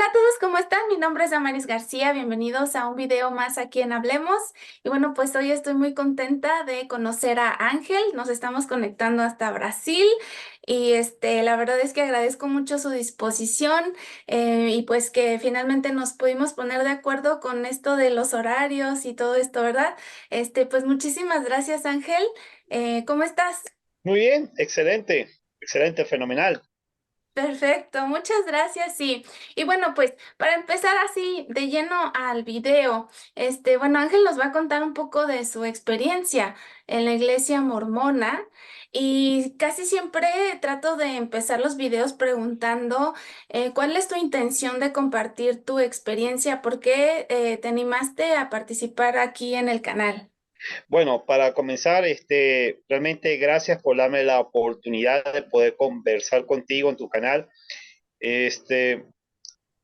Hola a todos, ¿cómo están? Mi nombre es Amaris García, bienvenidos a un video más aquí en Hablemos. Y bueno, pues hoy estoy muy contenta de conocer a Ángel, nos estamos conectando hasta Brasil y la verdad es que agradezco mucho su disposición y pues que finalmente nos pudimos poner de acuerdo con esto de los horarios y todo esto, ¿verdad? Pues muchísimas gracias Ángel. ¿Cómo estás? Muy bien, excelente, excelente, fenomenal. Perfecto, muchas gracias. Y bueno, pues para empezar así de lleno al video, bueno, Ángel nos va a contar un poco de su experiencia en la iglesia mormona y casi siempre trato de empezar los videos preguntando ¿cuál es tu intención de compartir tu experiencia? ¿Por qué te animaste a participar aquí en el canal? Bueno, para comenzar, realmente gracias por darme la oportunidad de poder conversar contigo en tu canal. Este,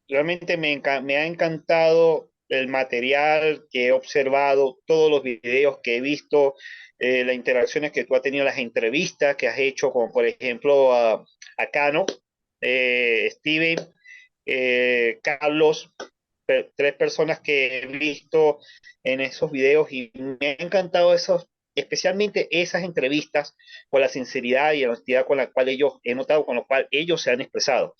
realmente me ha encantado el material que he observado, todos los videos que he visto, las interacciones que tú has tenido, las entrevistas que has hecho, como por ejemplo a Cano, Steven, Carlos, tres personas que he visto en esos videos y me ha encantado especialmente esas entrevistas por la sinceridad y la honestidad con la cual ellos, he notado con lo cual ellos se han expresado.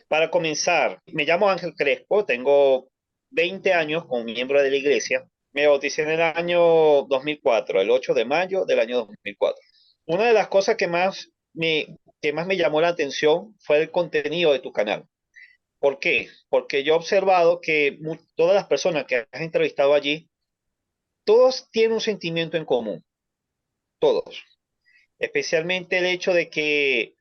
Para comenzar, me llamo Ángel Crespo, tengo 20 años como miembro de la iglesia. Me bauticé en el año 2004, el 8 de mayo del año 2004. Una de las cosas que más me llamó la atención fue el contenido de tu canal. ¿Por qué? Porque yo he observado que todas las personas que has entrevistado allí, todos tienen un sentimiento en común, todos. Especialmente el hecho de que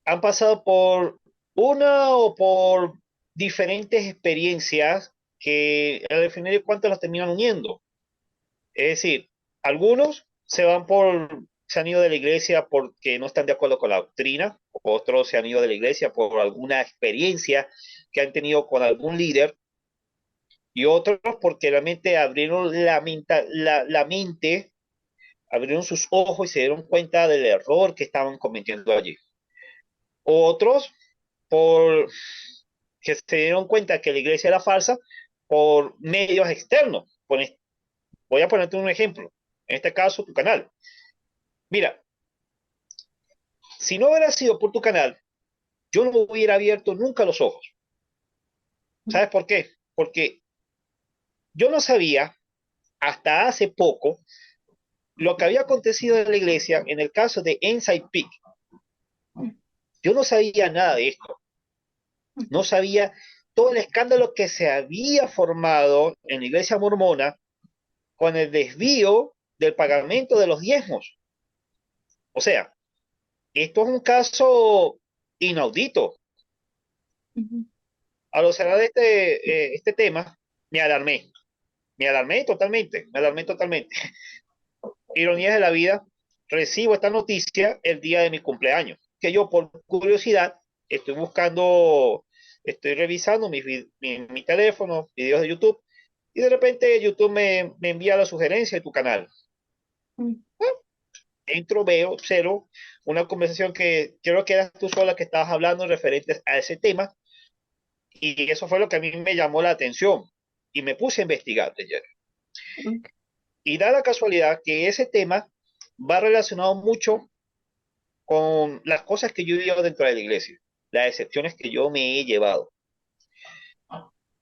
han pasado por una o por diferentes experiencias que al final de cuentas las terminan uniendo. Es decir, algunos se han ido de la iglesia porque no están de acuerdo con la doctrina, otros se han ido de la iglesia por alguna experiencia que han tenido con algún líder, y otros porque realmente abrieron la mente, abrieron sus ojos y se dieron cuenta del error que estaban cometiendo allí. Otros por que se dieron cuenta que la iglesia era falsa por medios externos. Voy a ponerte un ejemplo. En este caso, tu canal. Mira, si no hubiera sido por tu canal, yo no hubiera abierto nunca los ojos. ¿Sabes por qué? Porque yo no sabía hasta hace poco lo que había acontecido en la iglesia en el caso de Inside Peak. Yo no sabía nada de esto. No sabía todo el escándalo que se había formado en la iglesia mormona con el desvío del pagamento de los diezmos. O sea, esto es un caso inaudito. Ujú. Al observar este tema, me alarmé. Me alarmé totalmente. Ironías de la vida, recibo esta noticia el día de mi cumpleaños, que yo por curiosidad estoy buscando, estoy revisando mi teléfono, videos de YouTube, y de repente YouTube me envía la sugerencia de tu canal. Entro, veo, observo una conversación que creo que eras tú sola que estabas hablando referente a ese tema, y eso fue lo que a mí me llamó la atención y me puse a investigar, Jerry. Ok. Y da la casualidad que ese tema va relacionado mucho con las cosas que yo he vivido dentro de la iglesia, las excepciones que yo me he llevado.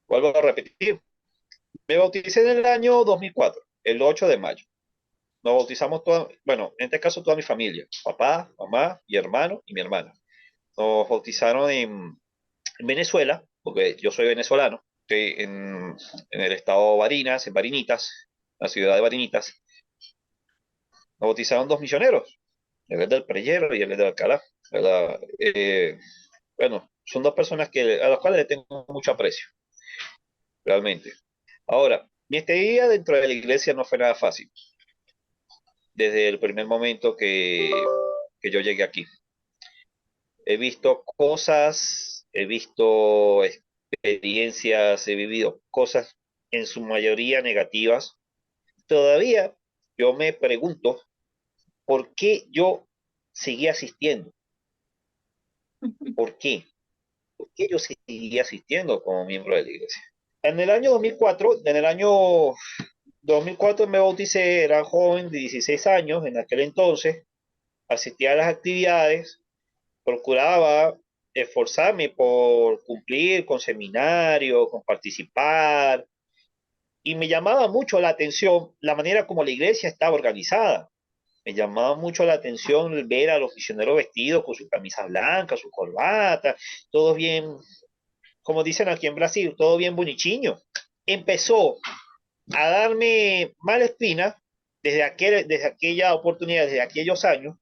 Vuelvo a repetir, me bauticé en el año 2004, el 8 de mayo. Nos bautizamos bueno, en este caso toda mi familia, papá, mamá, mi hermano y mi hermana. Nos bautizaron en Venezuela, porque yo soy venezolano, estoy en el estado de Barinas, en Barinitas, la ciudad de Barinitas. Nos bautizaron dos misioneros, el del Preyero y el de Alcalá, ¿verdad? Bueno, son dos personas a las cuales le tengo mucho aprecio, realmente. Ahora, mi estadía dentro de la iglesia no fue nada fácil, desde el primer momento que yo llegué aquí. He visto cosas, he visto experiencias, he vivido cosas en su mayoría negativas. Todavía yo me pregunto por qué yo seguí asistiendo. ¿Por qué? que yo seguía asistiendo como miembro de la iglesia. En el año 2004 me bauticé, era joven de 16 años en aquel entonces, asistía a las actividades, procuraba esforzarme por cumplir con seminarios, con participar, y me llamaba mucho la atención la manera como la iglesia estaba organizada. Me llamaba mucho la atención el ver a los misioneros vestidos con sus camisas blancas, su corbata, todo bien, como dicen aquí en Brasil, todo bien bonichiño. Empezó a darme mala espina desde aquella oportunidad, desde aquellos años,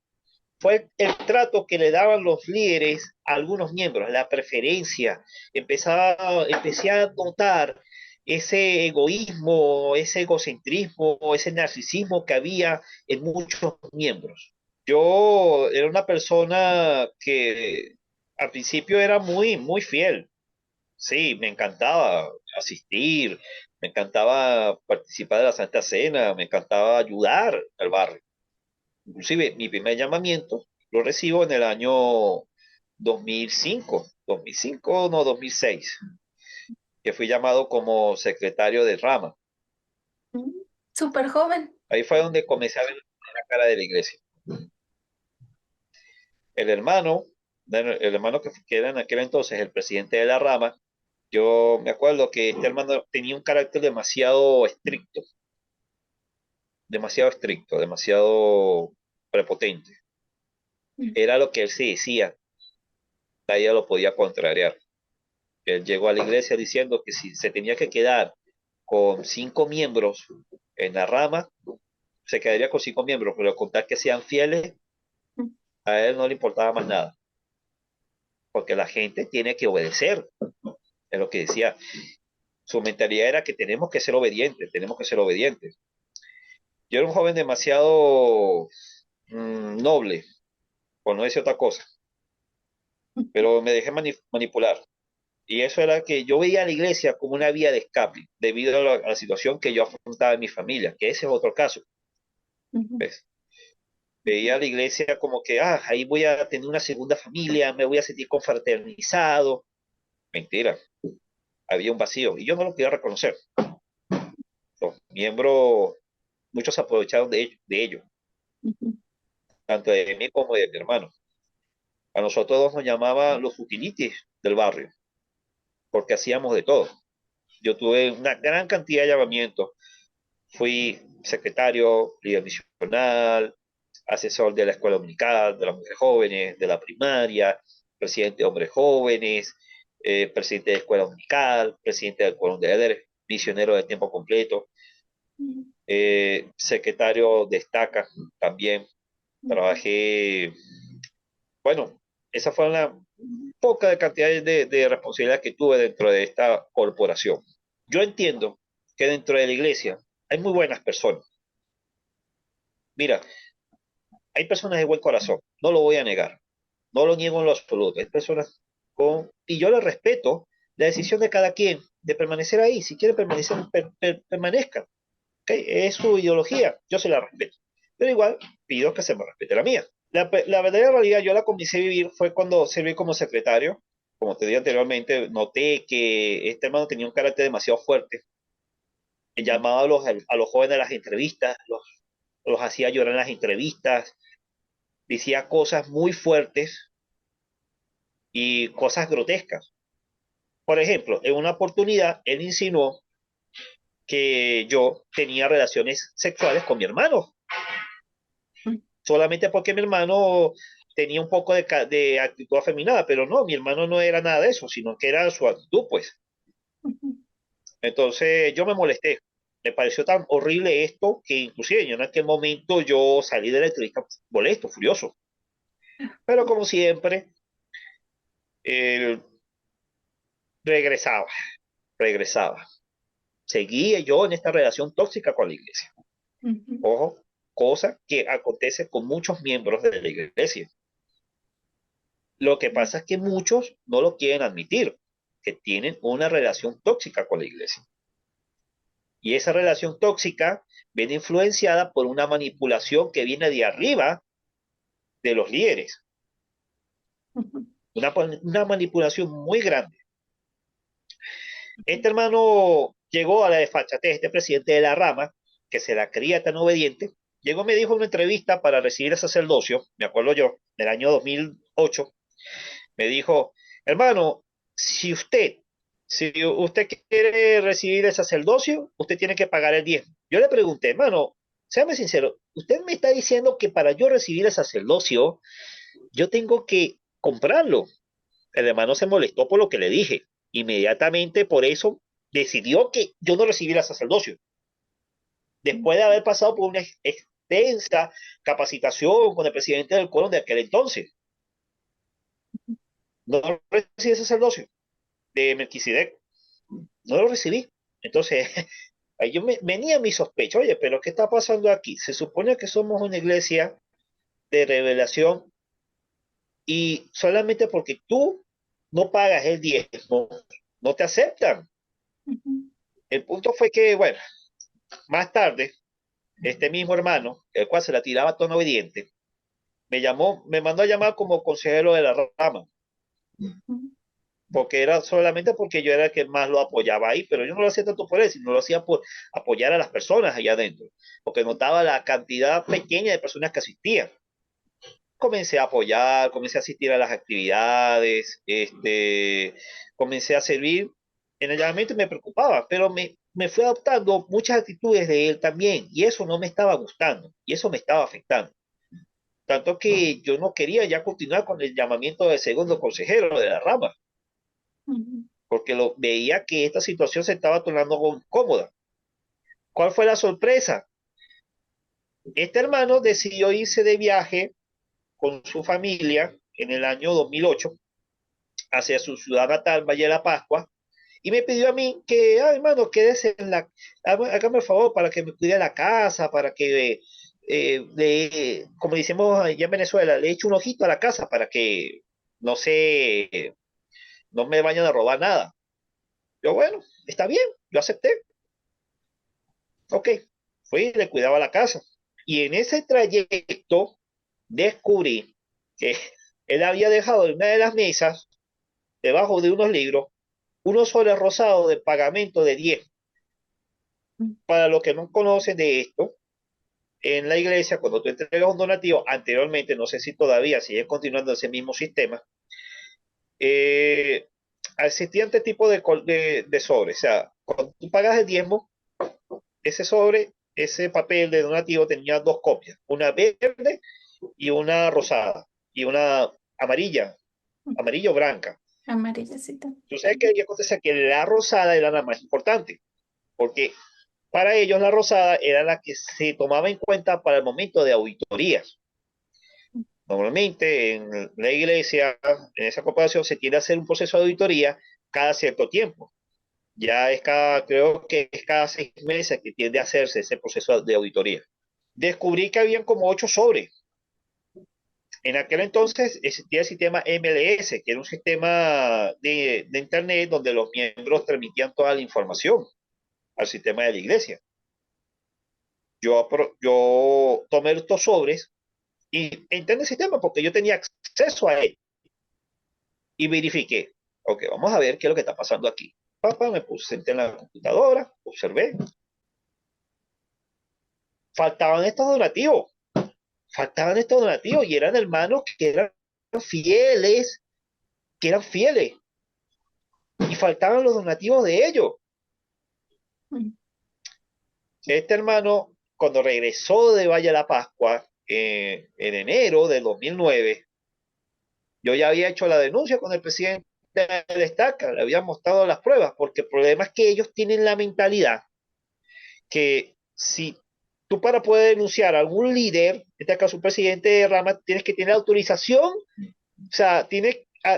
fue el trato que le daban los líderes a algunos miembros, la preferencia. Empecé a notar ese egoísmo, ese egocentrismo, ese narcisismo que había en muchos miembros. Yo era una persona que al principio era muy, muy fiel. Sí, me encantaba asistir, me encantaba participar de la Santa Cena, me encantaba ayudar al barrio. Inclusive mi primer llamamiento lo recibo en el año 2005, no, 2006, que fui llamado como secretario de rama. Mm, súper joven. Ahí fue donde comencé a ver la cara de la iglesia. El hermano, el hermano que era en aquel entonces el presidente de la rama, yo me acuerdo que este hermano tenía un carácter demasiado estricto, demasiado prepotente. Mm, Era lo que él se decía, nadie lo podía contrariar. Él llegó a la iglesia diciendo que si se tenía que quedar con 5 miembros en la rama, se quedaría con 5 miembros, pero con tal que sean fieles, mm, a él no le importaba más nada, porque la gente tiene que obedecer, es lo que decía. Su mentalidad era que tenemos que ser obedientes. Yo era un joven demasiado noble, por no decir otra cosa, pero me dejé manipular. Y eso era que yo veía a la iglesia como una vía de escape debido a la situación que yo afrontaba en mi familia, que ese es otro caso. mm, ¿Ves? Veía a la iglesia como que, ahí voy a tener una segunda familia, me voy a sentir confraternizado. Mentira, había un vacío y yo no lo quería reconocer. Los miembros, muchos se aprovecharon de ello, mm, tanto de mí como de mi hermano. A nosotros dos nos llamaban los utilities del barrio, porque hacíamos de todo. Yo tuve una gran cantidad de llamamientos. Fui secretario, líder misional, asesor de la escuela dominical, de las mujeres jóvenes, de la primaria, presidente de hombres jóvenes, presidente de escuela dominical, presidente del quórum de líderes, misionero de tiempo completo, mm, secretario de estaca también. Trabajé, bueno, esa fue la poca de cantidad de responsabilidades que tuve dentro de esta corporación. Yo entiendo que dentro de la iglesia hay muy buenas personas. Mira, hay personas de buen corazón, no lo voy a negar, no lo niego en lo absoluto. Hay personas y yo le respeto la decisión de cada quien de permanecer ahí. Si quiere permanecer, permanezca. ¿Okay? Es su ideología, yo se la respeto. Pero igual pido que se me respete la mía. La verdadera realidad yo la comencé a vivir fue cuando serví como secretario. Como te dije anteriormente, noté que este hermano tenía un carácter demasiado fuerte. Llamaba a los jóvenes a las entrevistas, los hacía llorar en las entrevistas, decía cosas muy fuertes y cosas grotescas. Por ejemplo, en una oportunidad, él insinuó que yo tenía relaciones sexuales con mi hermano, mm, solamente porque mi hermano tenía un poco de actitud afeminada, pero no, mi hermano no era nada de eso, sino que era su actitud, pues. mm, Entonces yo me molesté. Me pareció tan horrible esto que inclusive yo en aquel momento yo salí de la entrevista molesto, furioso. Pero como siempre, él regresaba, regresaba. Seguía yo en esta relación tóxica con la iglesia. mm, Ojo, cosa que acontece con muchos miembros de la iglesia. Lo que mm, pasa es que muchos no lo quieren admitir, que tienen una relación tóxica con la iglesia. Y esa relación tóxica viene influenciada por una manipulación que viene de arriba de los líderes. una manipulación muy grande. Este hermano llegó a la desfachatez, este presidente de la rama, que se la creía tan obediente, llegó y me dijo en una entrevista para recibir el sacerdocio, me acuerdo yo, del año 2008, me dijo, hermano, si usted quiere recibir el sacerdocio, usted tiene que pagar el diezmo. Yo le pregunté, hermano, séame sincero, usted me está diciendo que para yo recibir el sacerdocio, yo tengo que comprarlo. El hermano se molestó por lo que le dije. Inmediatamente por eso decidió que yo no recibiera sacerdocio. Después de haber pasado por una extensa capacitación con el presidente del Colón de aquel entonces, no recibí sacerdocio de Melquisedec, no lo recibí. Entonces, ahí venía mi sospecha, oye, pero ¿qué está pasando aquí? Se supone que somos una iglesia de revelación y solamente porque tú no pagas el diezmo, no te aceptan. Ujú, El punto fue que, bueno, más tarde, este mismo hermano, el cual se la tiraba tono obediente, me llamó, me mandó a llamar como consejero de la rama, ujú, porque era solamente porque yo era el que más lo apoyaba ahí, pero yo no lo hacía tanto por él, sino lo hacía por apoyar a las personas allá adentro, porque notaba la cantidad pequeña de personas que asistían. Comencé a apoyar, comencé a asistir a las actividades, comencé a servir en el llamamiento y me preocupaba, pero me fui adoptando muchas actitudes de él también, y eso no me estaba gustando, y eso me estaba afectando. Tanto que yo no quería ya continuar con el llamamiento del segundo consejero de la rama, ujú, porque veía que esta situación se estaba tornando cómoda. ¿Cuál fue la sorpresa? Este hermano decidió irse de viaje con su familia en el año 2008 hacia su ciudad natal, Valle de la Pascua, y me pidió a mí que, hermano, quédese hágame el favor para que me cuide la casa, para que, como decimos allá en Venezuela, le eche un ojito a la casa para que no se, no me vayan a robar nada. Yo, bueno, está bien, yo acepté. Ok, fui y le cuidaba la casa. Y en ese trayecto descubrí que él había dejado en una de las mesas, debajo de unos libros, unos soles rosados de pagamento de 10. Para los que no conocen de esto, en la iglesia, cuando tú entregas un donativo, anteriormente, no sé si todavía sigue continuando ese mismo sistema, eh, existía este tipo de sobre. O sea, cuando tú pagas el diezmo, ese sobre, ese papel de donativo tenía dos copias, una verde y una rosada, y una amarilla, ujú. amarillo blanca. Amarillecita. Tú sabes que acontece que la rosada era la más importante, porque para ellos la rosada era la que se tomaba en cuenta para el momento de auditorías. Normalmente en la iglesia, en esa corporación, se tiende a hacer un proceso de auditoría cada cierto tiempo. Ya creo que es cada 6 meses que tiende a hacerse ese proceso de auditoría. Descubrí que habían como 8 sobres. En aquel entonces existía el sistema MLS, que era un sistema de internet donde los miembros transmitían toda la información al sistema de la iglesia. Yo tomé estos sobres y entré en el sistema porque yo tenía acceso a él y verifiqué. Ok, vamos a ver qué es lo que está pasando aquí. Papá, me puse, senté en la computadora, observé. Faltaban estos donativos, faltaban estos donativos y eran hermanos fieles, que eran fieles, y faltaban los donativos de ellos. Ujú, Este hermano, cuando regresó de Valle de la Pascua, en enero del 2009, yo ya había hecho la denuncia con el presidente de Estaca, le había mostrado las pruebas, porque el problema es que ellos tienen la mentalidad que si tú para poder denunciar a algún líder, en este caso un presidente de rama, tienes que tener autorización, o sea,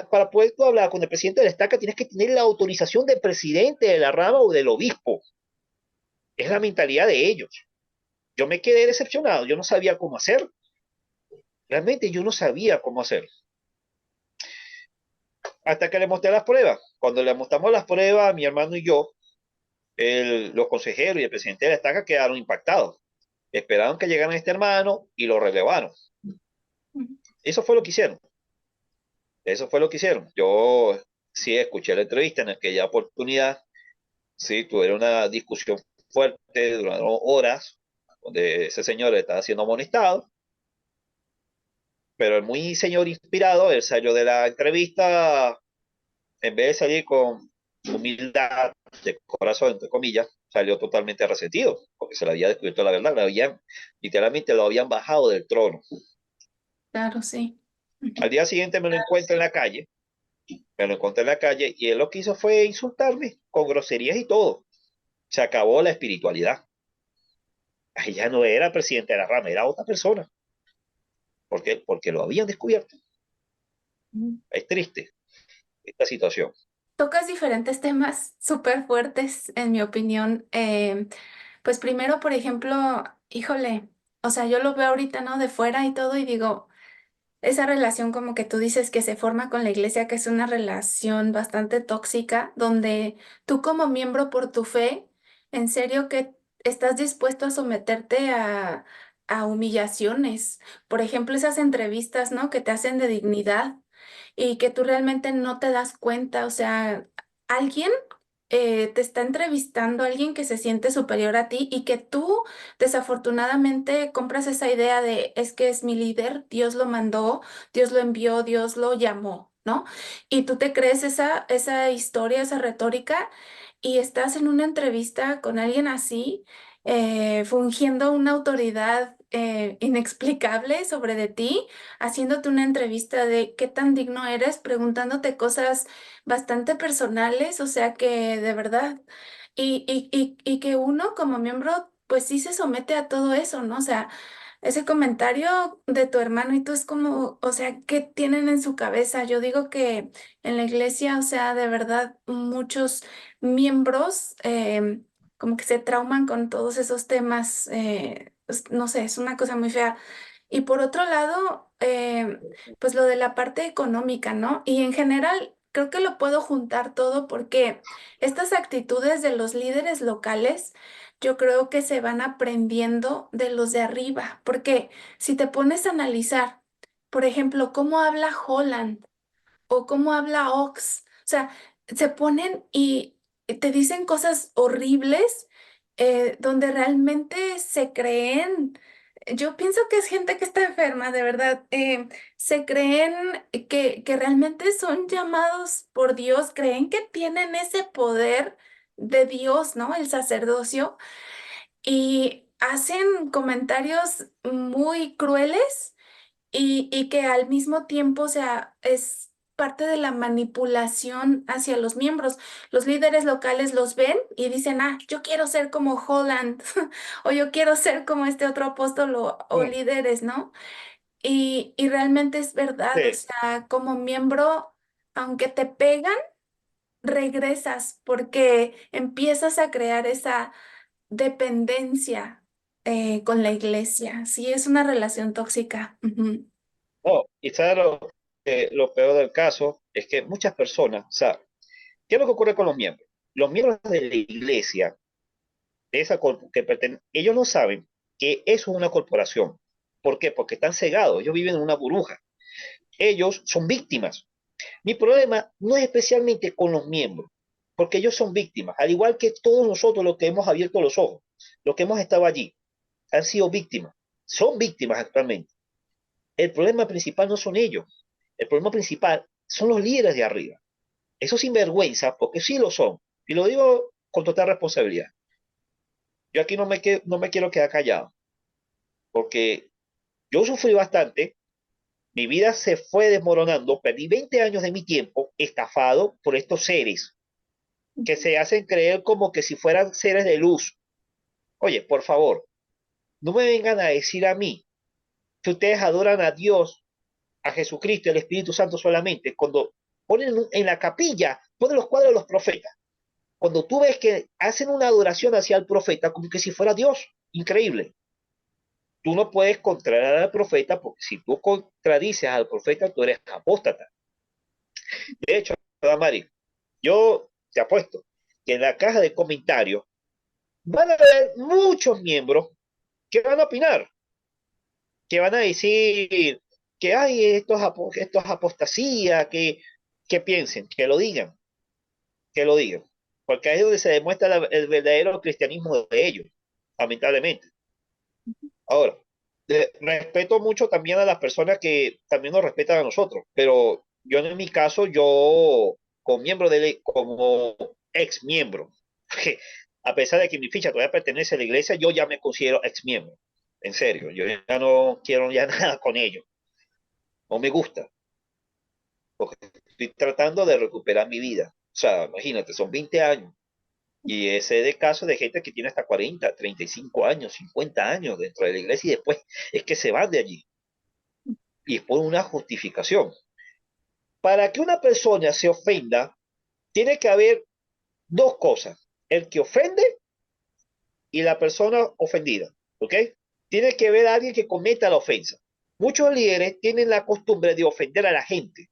para poder tú hablar con el presidente de la estaca, tienes que tener la autorización del presidente de la rama o del obispo. Es la mentalidad de ellos. Yo me quedé decepcionado, yo no sabía cómo hacer. Realmente yo no sabía cómo hacer. Hasta que le mostré las pruebas. Cuando le mostramos las pruebas, mi hermano y yo, los consejeros y el presidente de la estaca quedaron impactados. Esperaron que llegara este hermano y lo relevaron. ujú, Eso fue lo que hicieron. Eso fue lo que hicieron. Yo sí escuché la entrevista en aquella oportunidad, sí, tuvieron una discusión fuerte, duraron horas, donde ese señor estaba siendo amonestado, pero el muy señor inspirado, él salió de la entrevista, en vez de salir con humildad de corazón, entre comillas, salió totalmente resentido, porque se le había descubierto la verdad, literalmente lo habían bajado del trono. Claro, sí. Al Ujú. día siguiente me lo encuentro en la calle, me lo encontré en la calle y él lo que hizo fue insultarme con groserías y todo. Se acabó la espiritualidad. Ahí ya no era presidente de la rama, era otra persona. ¿Por qué? Porque lo habían descubierto. Es triste esta situación. Tocas diferentes temas súper fuertes, en mi opinión. Pues primero, por ejemplo, híjole, o sea, yo lo veo ahorita, ¿no? De fuera y todo, y digo, esa relación como que tú dices que se forma con la iglesia, que es una relación bastante tóxica, donde tú como miembro por tu fe, en serio que estás dispuesto a someterte a humillaciones. Por ejemplo, esas entrevistas, ¿no? Que te hacen de dignidad y que tú realmente no te das cuenta, o sea, alguien te está entrevistando, alguien que se siente superior a ti y que tú desafortunadamente compras esa idea de es que es mi líder, Dios lo mandó, Dios lo envió, Dios lo llamó, ¿no? Y tú te crees esa historia, esa retórica y estás en una entrevista con alguien así, fungiendo una autoridad inexplicable sobre de ti, haciéndote una entrevista de qué tan digno eres, preguntándote cosas bastante personales, o sea que de verdad, y que uno como miembro, pues sí se somete a todo eso, ¿no? O sea, ese comentario de tu hermano y tú es como, o sea, ¿qué tienen en su cabeza? Yo digo que en la iglesia, o sea, de verdad, muchos miembros como que se trauman con todos esos temas, no sé, es una cosa muy fea. Y por otro lado, pues lo de la parte económica, ¿no? Y en general, creo que lo puedo juntar todo porque estas actitudes de los líderes locales, yo creo que se van aprendiendo de los de arriba, porque si te pones a analizar, por ejemplo, cómo habla Holland o cómo habla Ox, o sea, se ponen y te dicen cosas horribles donde realmente se creen. Yo pienso que es gente que está enferma, de verdad. Se creen que realmente son llamados por Dios, creen que tienen ese poder de Dios, ¿no? El sacerdocio y hacen comentarios muy crueles y que al mismo tiempo, o sea, es parte de la manipulación hacia los miembros. Los líderes locales los ven y dicen, ah, yo quiero ser como Holland o yo quiero ser como este otro apóstol o Mm, líderes, ¿no? Y realmente es verdad, o sí. sea, como miembro, aunque te pegan, regresas porque empiezas a crear esa dependencia con la iglesia. Sí, es una relación tóxica. Ujú. No, y sabes lo peor del caso es que muchas personas, o sea, ¿qué es lo que ocurre con los miembros? Los miembros de la iglesia, de esa ellos no saben que eso es una corporación. ¿Por qué? Porque están cegados, ellos viven en una burbuja. Ellos son víctimas. Mi problema no es especialmente con los miembros, porque ellos son víctimas, al igual que todos nosotros los que hemos abierto los ojos, los que hemos estado allí, han sido víctimas, son víctimas actualmente. El problema principal no son ellos, el problema principal son los líderes de arriba. Eso sinvergüenza, porque sí lo son, y lo digo con total responsabilidad. Yo aquí no me quiero quedar callado, porque yo sufrí bastante, mi vida se fue desmoronando, perdí 20 años de mi tiempo estafado por estos seres que se hacen creer como que si fueran seres de luz. Oye, por favor, no me vengan a decir a mí que ustedes adoran a Dios, a Jesucristo y al Espíritu Santo solamente cuando ponen en la capilla, ponen los cuadros de los profetas. Cuando tú ves que hacen una adoración hacia el profeta como que si fuera Dios, increíble. Tú no puedes contraer al profeta porque si tú contradices al profeta, tú eres apóstata. De hecho, Mari, yo te apuesto que en la caja de comentarios van a haber muchos miembros que van a opinar, que van a decir, que hay esto es apostasía, que piensen, que lo digan. Porque ahí es donde se demuestra el verdadero cristianismo de ellos, lamentablemente. Ahora, respeto mucho también a las personas que también nos respetan a nosotros, pero yo en mi caso, yo como miembro como ex miembro, a pesar de que mi ficha todavía pertenece a la iglesia, yo ya me considero ex miembro. En serio, yo ya no quiero ya nada con ellos. No me gusta, porque estoy tratando de recuperar mi vida. O sea, imagínate, son 20 años. Y ese es de casos de gente que tiene hasta 40, 35 años, 50 años dentro de la iglesia y después es que se van de allí. Y es por una justificación. Para que una persona se ofenda, tiene que haber dos cosas. El que ofende y la persona ofendida. ¿Ok? Tiene que haber alguien que cometa la ofensa. Muchos líderes tienen la costumbre de ofender a la gente,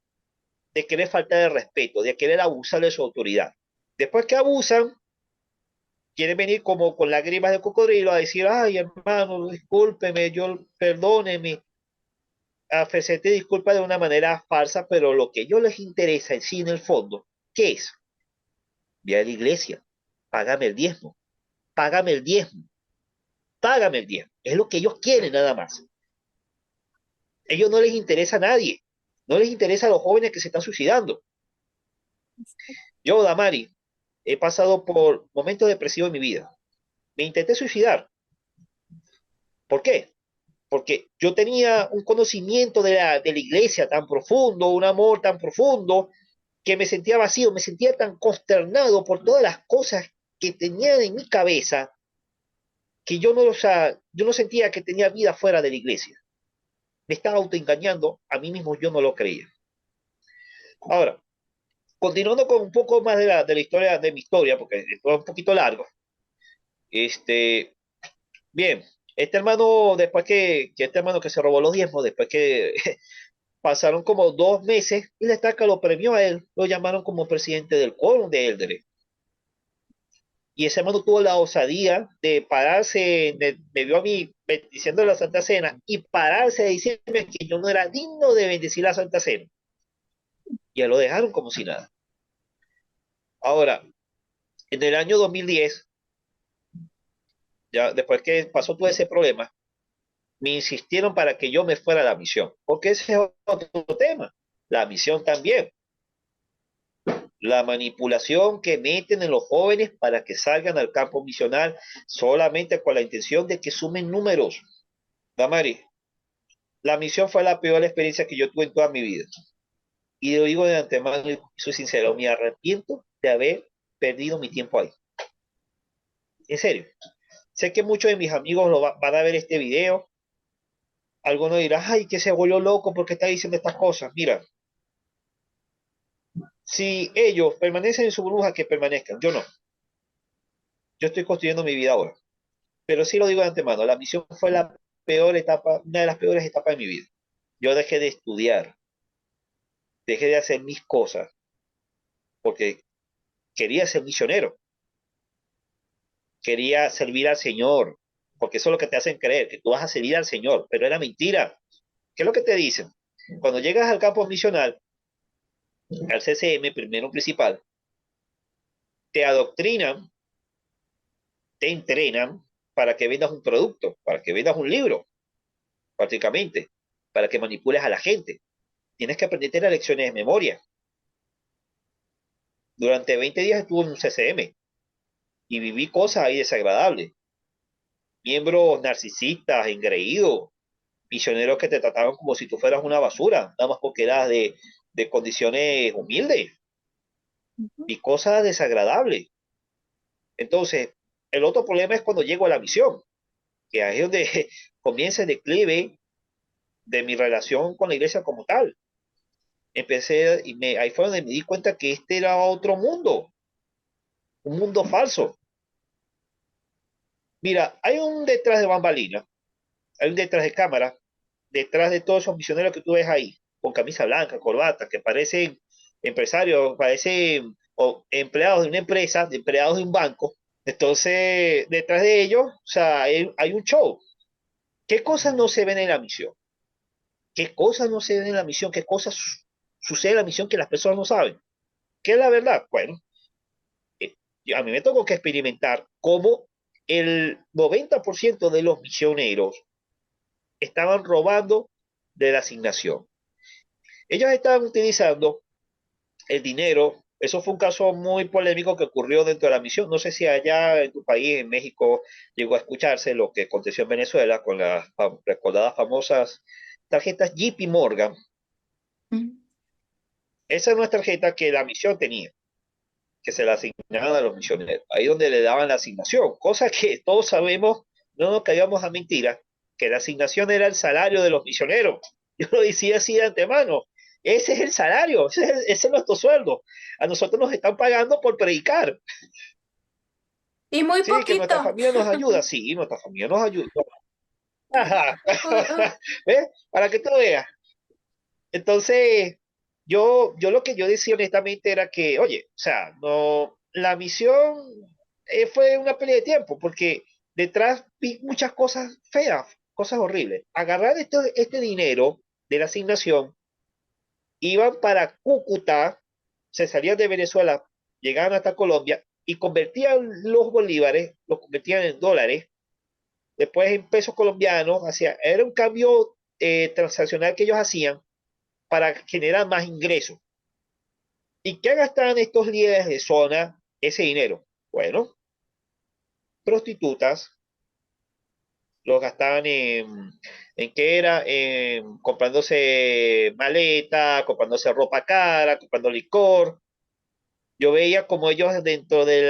de querer faltar el respeto, de querer abusar de su autoridad. Después que abusan, quieren venir como con lágrimas de cocodrilo a decir, ay hermano, discúlpeme, yo perdóneme, a ofrecerte disculpas de una manera falsa, pero lo que a ellos les interesa en sí, en el fondo, ¿qué es? Ve a la iglesia, págame el diezmo, págame el diezmo, págame el diezmo. Es lo que ellos quieren nada más. A ellos no les interesa a nadie, no les interesa a los jóvenes que se están suicidando. Yo, Damari, he pasado por momentos depresivos en mi vida. Me intenté suicidar. ¿Por qué? Porque yo tenía un conocimiento de la iglesia tan profundo, un amor tan profundo, que me sentía vacío, me sentía tan consternado por todas las cosas que tenía en mi cabeza, que yo no, o sea, yo no sentía que tenía vida fuera de la iglesia. Me estaba autoengañando, a mí mismo yo no lo creía. Ahora, continuando con un poco más de la historia, de mi historia, porque esto es un poquito largo, este, bien, este hermano, después que este hermano que se robó los diezmos, después que pasaron como 2 meses y la estaca lo premió a él, lo llamaron como presidente del quórum de Eldre. Y ese hermano tuvo la osadía de pararse, me vio a mí bendiciendo la Santa Cena y pararse a decirme que yo no era digno de bendecir la Santa Cena. Y ya lo dejaron como si nada. Ahora, en el año 2010, ya después que pasó todo ese problema, me insistieron para que yo me fuera a la misión, porque ese es otro tema. La misión también. La manipulación que meten en los jóvenes para que salgan al campo misional solamente con la intención de que sumen números. Damari, la misión fue la peor experiencia que yo tuve en toda mi vida. Y lo digo de antemano y soy sincero, me arrepiento de haber perdido mi tiempo ahí. En serio. Sé que muchos de mis amigos van a ver este video. Algunos dirán, ay, que se volvió loco porque está diciendo estas cosas. Mira, si ellos permanecen en su burbuja, que permanezcan. Yo no. Yo estoy construyendo mi vida ahora. Pero sí lo digo de antemano, la misión fue la peor etapa, una de las peores etapas de mi vida. Yo dejé de estudiar, dejé de hacer mis cosas, porque quería ser misionero, quería servir al Señor, porque eso es lo que te hacen creer, que tú vas a servir al Señor, pero era mentira. ¿Qué es lo que te dicen? Cuando llegas al campo misional, al CCM, primero principal, te adoctrinan, te entrenan para que vendas un producto, para que vendas un libro, prácticamente, para que manipules a la gente. Tienes que aprender las lecciones de memoria. Durante 20 días estuve en un CCM y viví cosas ahí desagradables. Miembros narcisistas, engreídos, misioneros que te trataban como si tú fueras una basura, nada más porque eras de condiciones humildes y cosas desagradables. Entonces, el otro problema es cuando llego a la misión, que ahí es donde comienza el declive de mi relación con la iglesia como tal. Empecé, ahí fue donde me di cuenta que este era otro mundo, un mundo falso. Mira, hay un detrás de bambalinas, hay un detrás de cámara, detrás de todos esos misioneros que tú ves ahí, con camisa blanca, corbata, que parecen empresarios, parecen empleados de una empresa, de empleados de un banco. Entonces, detrás de ellos, o sea, hay un show. ¿Qué cosas no se ven en la misión? qué cosas no se ven en la misión, qué cosas sucede en la misión que las personas no saben. ¿Qué es la verdad? Bueno, eh, a mí me tocó que experimentar cómo el 90% de los misioneros estaban robando de la asignación. Ellos estaban utilizando el dinero. Eso fue un caso muy polémico que ocurrió dentro de la misión. No sé si allá en tu país, en México, llegó a escucharse lo que aconteció en Venezuela con las recordadas famosas tarjetas JP Morgan. Mm. Esa es una tarjeta que la misión tenía, que se la asignaban a los misioneros. Ahí donde le daban la asignación, cosa que todos sabemos, no nos caigamos a mentiras, que la asignación era el salario de los misioneros. Yo lo decía así de antemano. Ese es el salario, ese es nuestro sueldo. A nosotros nos están pagando por predicar. Y muy Sí, que nuestra poquito. familia nos ayuda. Sí, nuestra familia nos ayuda. Ajá. Uh, ¿Ves? Para que tú veas. Entonces, yo lo que yo decía honestamente era que, oye, o sea, no, la misión fue una pelea de tiempo, porque detrás vi muchas cosas feas, cosas horribles. Agarrar este dinero de la asignación, iban para Cúcuta, se salían de Venezuela, llegaban hasta Colombia y convertían los bolívares, los convertían en dólares, después en pesos colombianos, era un cambio transaccional que ellos hacían para generar más ingresos. ¿Y qué gastaban estos líderes de zona ese dinero? Bueno, prostitutas, los gastaban ¿en qué era? En comprándose maleta, comprándose ropa cara, comprando licor. Yo veía como ellos dentro de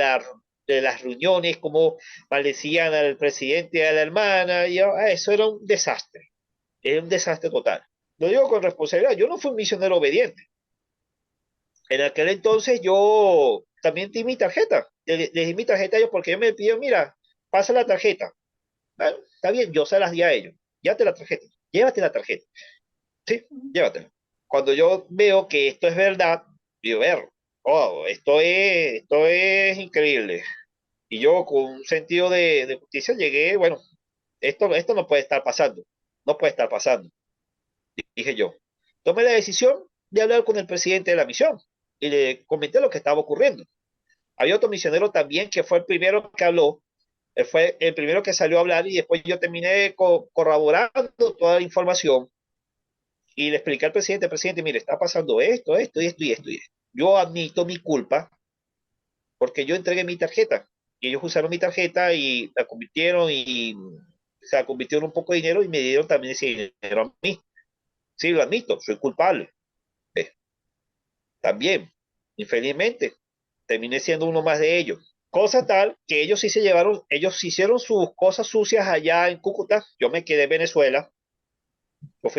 las reuniones, como maldecían al presidente y a la hermana, y eso era un desastre total. Lo digo con responsabilidad, yo no fui un misionero obediente. En aquel entonces yo también di mi tarjeta. Les di mi tarjeta a ellos porque ellos me pidieron, mira, pasa la tarjeta. Bueno, está bien, yo se las di a ellos. Llévate la tarjeta, llévate la tarjeta. Sí, llévatela. Cuando yo veo que esto es verdad, digo, ver, oh, esto es increíble. Y yo con un sentido de justicia llegué, bueno, esto no puede estar pasando. No puede estar pasando, dije yo. Tomé la decisión de hablar con el presidente de la misión y le comenté lo que estaba ocurriendo. Había otro misionero también que fue el primero que habló, fue el primero que salió a hablar y después yo terminé corroborando toda la información y le expliqué al presidente, mire, está pasando esto y esto y esto y esto. Yo admito mi culpa porque yo entregué mi tarjeta y ellos usaron mi tarjeta y la convirtieron y se la convirtieron un poco de dinero y me dieron también ese dinero a mí. Sí, lo admito, soy culpable. Eh, También, infelizmente, terminé siendo uno más de ellos. Cosa tal que ellos sí se llevaron, ellos hicieron sus cosas sucias allá en Cúcuta. Yo me quedé en Venezuela.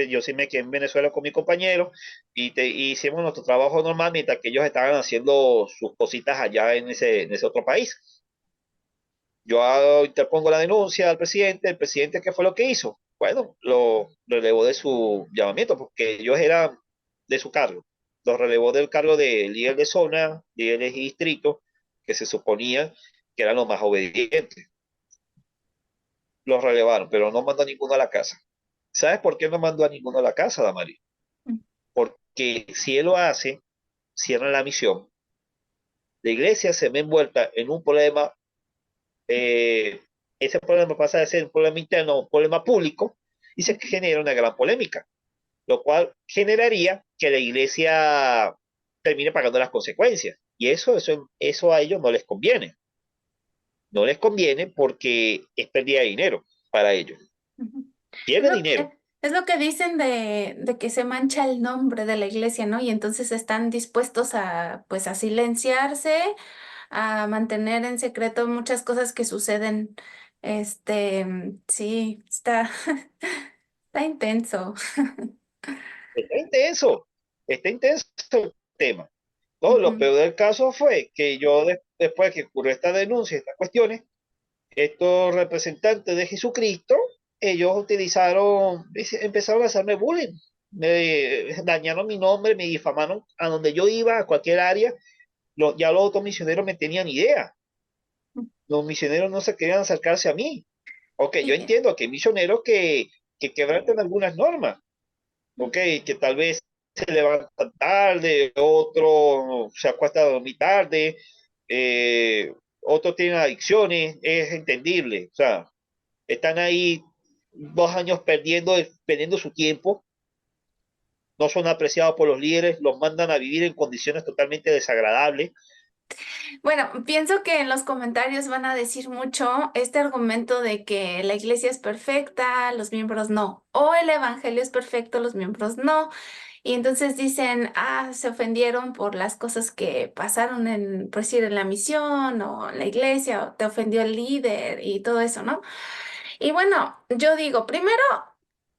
Yo sí me quedé en Venezuela con mi compañero y hicimos nuestro trabajo normal mientras que ellos estaban haciendo sus cositas allá en ese otro país. Yo interpongo la denuncia al presidente. ¿El presidente qué fue lo que hizo? Bueno, lo relevó de su llamamiento porque ellos eran de su cargo. Lo relevó del cargo de líder de zona, líder de distrito, que se suponía que eran los más obedientes. Los relevaron, pero no mandó a ninguno a la casa. ¿Sabes por qué no mandó a ninguno a la casa, Damari? Porque si él lo hace, cierra la misión. La iglesia se ve envuelta en un problema, eh, ese problema pasa de ser un problema interno a un problema público y se genera una gran polémica, lo cual generaría que la iglesia termine pagando las consecuencias. Y eso a ellos no les conviene. No les conviene porque es pérdida de dinero para ellos. Ujú. Es Pierde lo dinero. que, es lo que dicen de que se mancha el nombre de la iglesia, ¿no? Y entonces están dispuestos a, pues, a silenciarse, a mantener en secreto muchas cosas que suceden. Sí, está intenso. Está intenso, está intenso el tema. Todo lo Ujú. peor del caso fue que yo, después que ocurrió esta denuncia, estas cuestiones, estos representantes de Jesucristo, ellos empezaron a hacerme bullying. Me dañaron mi nombre, me difamaron a donde yo iba, a cualquier área. Ya los otros misioneros me tenían idea. Los misioneros no se querían acercarse a mí. Ok, yo Y, entiendo que hay misioneros que quebrantan algunas normas, ¿ok? Que tal vez se levanta tarde, otro se acuesta a dormir tarde, otro tiene adicciones, es entendible, o sea, están ahí 2 años perdiendo su tiempo, no son apreciados por los líderes, los mandan a vivir en condiciones totalmente desagradables. Bueno, pienso que en los comentarios van a decir mucho este argumento de que la iglesia es perfecta, los miembros no, o el evangelio es perfecto, los miembros no. Y entonces dicen, ah, se ofendieron por las cosas que pasaron en, por decir, en la misión o en la iglesia, o te ofendió el líder y todo eso, ¿no? Y bueno, yo digo, primero,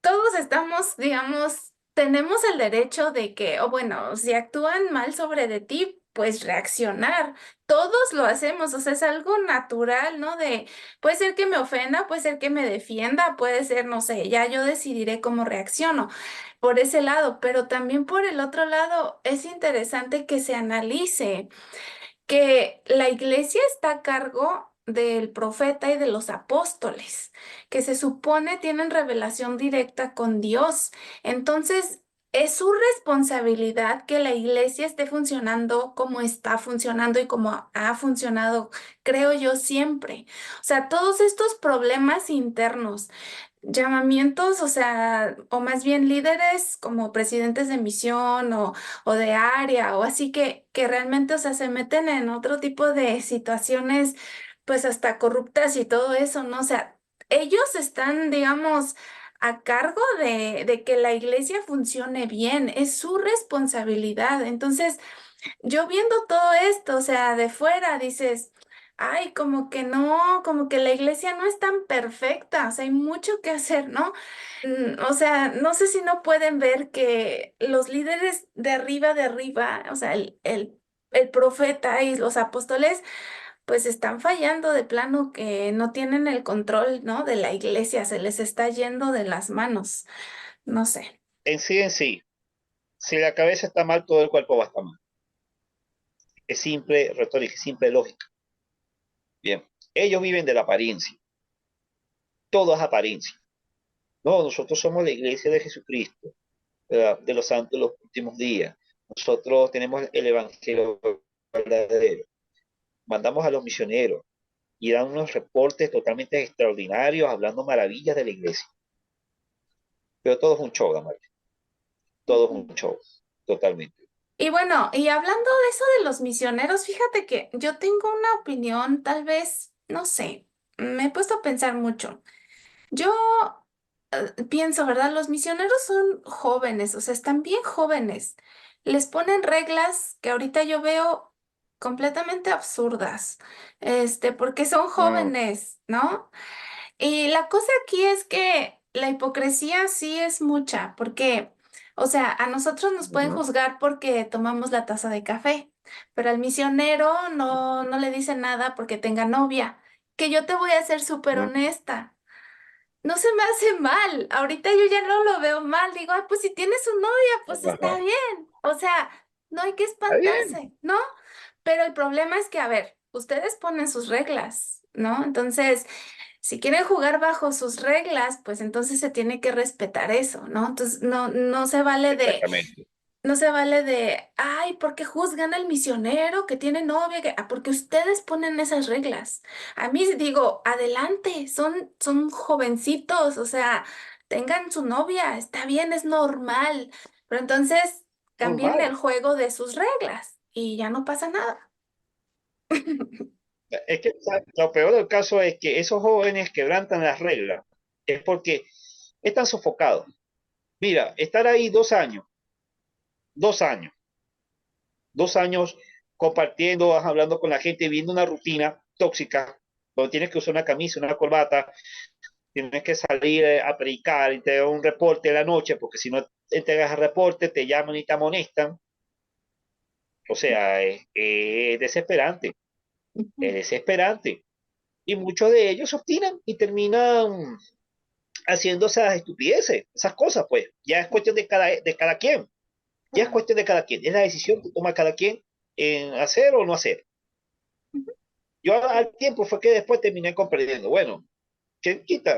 todos estamos, digamos, tenemos el derecho de que, o bueno, si actúan mal sobre de ti, pues reaccionar. Todos lo hacemos, o sea, es algo natural, ¿no? De, puede ser que me ofenda, puede ser que me defienda, puede ser, no sé, ya yo decidiré cómo reacciono por ese lado, pero también por el otro lado, es interesante que se analice que la iglesia está a cargo del profeta y de los apóstoles, que se supone tienen revelación directa con Dios. Entonces, es su responsabilidad que la iglesia esté funcionando como está funcionando y como ha funcionado, creo yo, siempre. O sea, todos estos problemas internos, llamamientos, o sea, o más bien líderes como presidentes de misión o de área o así que realmente, o sea, se meten en otro tipo de situaciones, pues hasta corruptas y todo eso, ¿no? O sea, ellos están, digamos, a cargo de que la iglesia funcione bien, es su responsabilidad. Entonces, yo viendo todo esto, o sea, de fuera, dices, ay, como que no, como que la iglesia no es tan perfecta, o sea, hay mucho que hacer, ¿no? O sea, no sé si no pueden ver que los líderes de arriba, o sea, el profeta y los apóstoles, pues están fallando de plano que no tienen el control, ¿no? De la iglesia, se les está yendo de las manos, no sé. En sí, si la cabeza está mal, todo el cuerpo va a estar mal. Es simple retórica, es simple lógica. Bien, ellos viven de la apariencia, todo es apariencia. No, nosotros somos la iglesia de Jesucristo, ¿verdad? De los santos de los últimos días. Nosotros tenemos el evangelio verdadero. Mandamos a los misioneros y dan unos reportes totalmente extraordinarios, hablando maravillas de la iglesia. Pero todo es un show, Amalia. Todo es un show, totalmente. Y bueno, y hablando de eso de los misioneros, fíjate que yo tengo una opinión, tal vez, no sé, me he puesto a pensar mucho. Yo pienso, ¿verdad? Los misioneros son jóvenes, o sea, están bien jóvenes. Les ponen reglas que ahorita yo veo completamente absurdas, porque son Mm, jóvenes, ¿no? Y la cosa aquí es que la hipocresía sí es mucha, porque, o sea, a nosotros nos pueden ujú, juzgar porque tomamos la taza de café, pero al misionero no le dicen nada porque tenga novia. Que yo te voy a ser súper mm, honesta. No se me hace mal. Ahorita yo ya no lo veo mal. Digo, ah, pues si tiene su novia, pues está ajá. bien. O sea, no hay que Está bien. espantarse, ¿no? Pero el problema es que, a ver, ustedes ponen sus reglas, ¿no? Entonces, si quieren jugar bajo sus reglas, pues entonces se tiene que respetar eso, ¿no? Entonces, no se vale de, Exactamente. no se vale de, ay, ¿por qué juzgan al misionero que tiene novia? Porque ustedes ponen esas reglas. A mí digo, adelante, son jovencitos, o sea, tengan su novia, está bien, es normal. Pero entonces cambien Normal. el juego de sus reglas y ya no pasa nada. Es que lo peor del caso es que esos jóvenes quebrantan las reglas. Es porque están sofocados. Mira, estar ahí 2 años, 2 años, 2 años compartiendo, hablando con la gente, viendo una rutina tóxica, donde tienes que usar una camisa, una corbata, tienes que salir a predicar, entregar un reporte en la noche, porque si no entregas el reporte, te llaman y te amonestan. O sea, es desesperante, es Ujú. desesperante. Y muchos de ellos se obstinan y terminan haciendo esas estupideces, esas cosas, pues. Ya es cuestión de cada quien. Ya es Claro. cuestión de cada quien. Es la decisión que toma cada quien en hacer o no hacer. Yo al tiempo fue que después terminé comprendiendo. Bueno, ¿qué quita?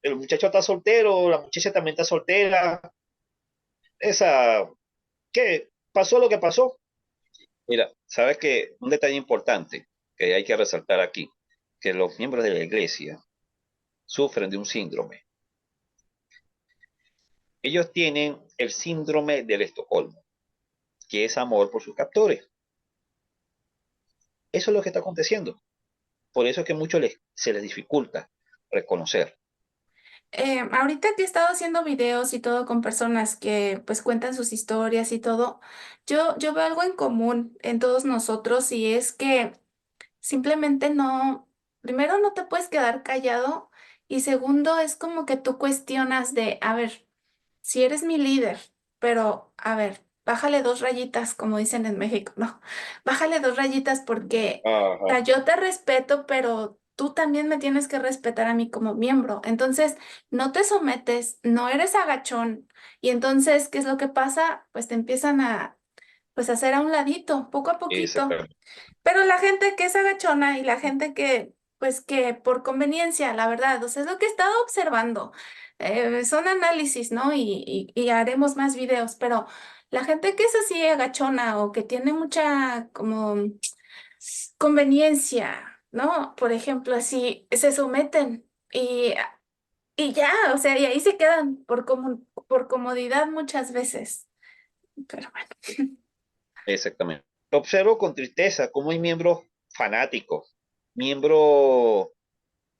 El muchacho está soltero, la muchacha también está soltera. esa, ¿qué? ¿Pasó lo que pasó? Mira, sabes que un detalle importante que hay que resaltar aquí, que los miembros de la iglesia sufren de un síndrome. Ellos tienen el síndrome del Estocolmo, que es amor por sus captores. Eso es lo que está aconteciendo. Por eso es que muchos se les dificulta reconocer. Ahorita que he estado haciendo videos y todo con personas que pues cuentan sus historias y todo, yo veo algo en común en todos nosotros y es que simplemente no, primero no te puedes quedar callado y segundo es como que tú cuestionas de, a ver, si eres mi líder, pero a ver, bájale dos rayitas, como dicen en México, ¿no? Bájale dos rayitas porque o Ajá, sea, yo te respeto, pero tú también me tienes que respetar a mí como miembro. Entonces, no te sometes, no eres agachón. Y entonces, ¿qué es lo que pasa? Pues te empiezan a, pues, a hacer a un ladito, poco a poquito. exactamente. Pero la gente que es agachona y la gente que, pues que por conveniencia, la verdad, o sea, es lo que he estado observando. Son análisis, ¿no? Y haremos más videos, pero la gente que es así agachona o que tiene mucha como conveniencia, ¿no? Por ejemplo, así se someten y ya, o sea, y ahí se quedan por comodidad muchas veces. Pero bueno. Exactamente. Observo con tristeza cómo hay miembros fanáticos, miembros